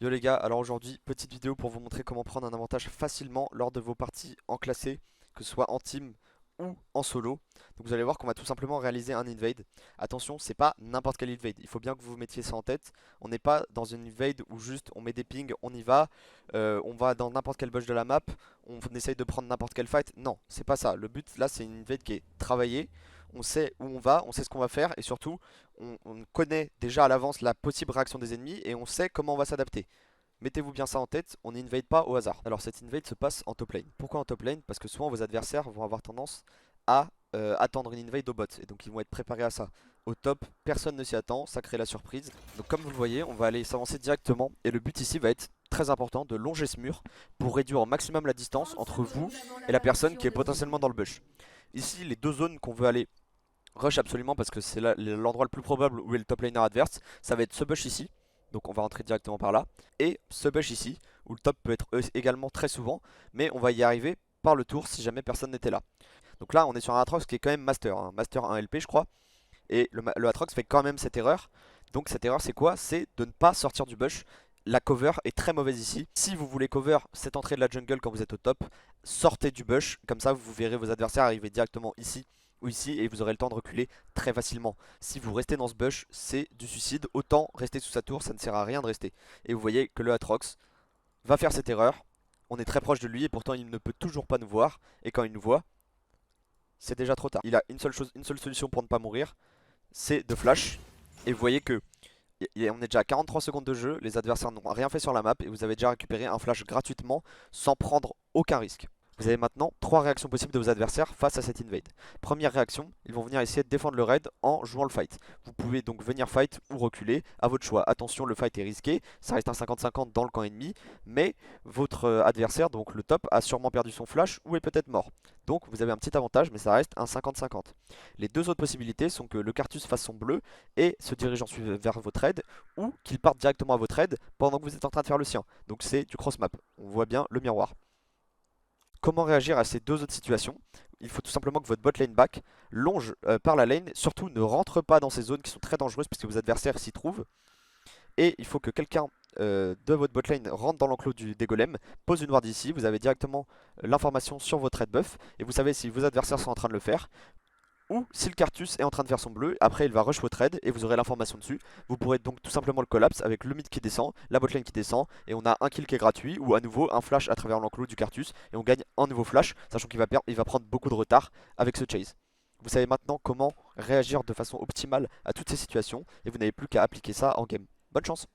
Yo les gars, alors aujourd'hui, petite vidéo pour vous montrer comment prendre un avantage facilement lors de vos parties en classé, que ce soit en team ou en solo. Donc vous allez voir qu'on va tout simplement réaliser un invade. Attention, c'est pas n'importe quel invade, il faut bien que vous mettiez ça en tête. On n'est pas dans une invade où juste on met des pings, on va dans n'importe quel bush de la map, on essaye de prendre n'importe quel fight. Non, c'est pas ça. Le but là, c'est une invade qui est travaillée. On sait où on va, on sait ce qu'on va faire et surtout on connaît déjà à l'avance la possible réaction des ennemis et on sait comment on va s'adapter. Mettez-vous bien ça en tête, on n'invade pas au hasard. Alors cette invade se passe en top lane. Pourquoi en top lane? Parce que souvent vos adversaires vont avoir tendance à attendre une invade au bot. Et donc ils vont être préparés à ça. Au top, personne ne s'y attend, ça crée la surprise. Donc comme vous le voyez, on va aller s'avancer directement. Et le but ici va être très important de longer ce mur pour réduire au maximum la distance entre vous et la personne qui est potentiellement dans le bush. Ici, les deux zones qu'on veut aller rush absolument parce que c'est l'endroit le plus probable où est le top laner adverse. Ça va être ce bush ici, donc on va rentrer directement par là. Et ce bush ici, où le top peut être également très souvent, mais on va y arriver par le tour si jamais personne n'était là. Donc là on est sur un Aatrox qui est quand même master, hein, master 1 LP je crois. Et le Aatrox fait quand même cette erreur. Donc cette erreur c'est quoi? C'est de ne pas sortir du bush. La cover est très mauvaise ici. Si vous voulez cover cette entrée de la jungle quand vous êtes au top, sortez du bush. Comme ça vous verrez vos adversaires arriver directement ici ou ici et vous aurez le temps de reculer très facilement. Si vous restez dans ce bush, c'est du suicide. Autant rester sous sa tour, ça ne sert à rien de rester. Et vous voyez que le Aatrox va faire cette erreur. On est très proche de lui et pourtant il ne peut toujours pas nous voir. Et quand il nous voit, c'est déjà trop tard. Il a une seule solution pour ne pas mourir, c'est de flash. Et vous voyez que on est déjà à 43 secondes de jeu, les adversaires n'ont rien fait sur la map et vous avez déjà récupéré un flash gratuitement sans prendre aucun risque. Vous avez maintenant 3 réactions possibles de vos adversaires face à cette invade. Première réaction, ils vont venir essayer de défendre le raid en jouant le fight. Vous pouvez donc venir fight ou reculer, à votre choix. Attention, le fight est risqué, ça reste un 50-50 dans le camp ennemi, mais votre adversaire, donc le top, a sûrement perdu son flash ou est peut-être mort. Donc vous avez un petit avantage, mais ça reste un 50-50. Les deux autres possibilités sont que le Cartus fasse son bleu et se dirige ensuite vers votre raid, ou qu'il parte directement à votre raid pendant que vous êtes en train de faire le sien. Donc c'est du cross map, on voit bien le miroir. Comment réagir à ces deux autres situations? Il faut tout simplement que votre bot lane back longe par la lane. Surtout ne rentre pas dans ces zones qui sont très dangereuses puisque vos adversaires s'y trouvent. Et il faut que quelqu'un de votre bot lane rentre dans l'enclos des golems, pose une ward ici. Vous avez directement l'information sur votre red buff. Et vous savez si vos adversaires sont en train de le faire. Ou si le Cartus est en train de faire son bleu, après il va rush votre raid et vous aurez l'information dessus. Vous pourrez donc tout simplement le collapse avec le mid qui descend, la botlane qui descend, et on a un kill qui est gratuit, ou à nouveau un flash à travers l'enclos du Cartus, et on gagne un nouveau flash, sachant qu'il va prendre beaucoup de retard avec ce chase. Vous savez maintenant comment réagir de façon optimale à toutes ces situations, et vous n'avez plus qu'à appliquer ça en game. Bonne chance!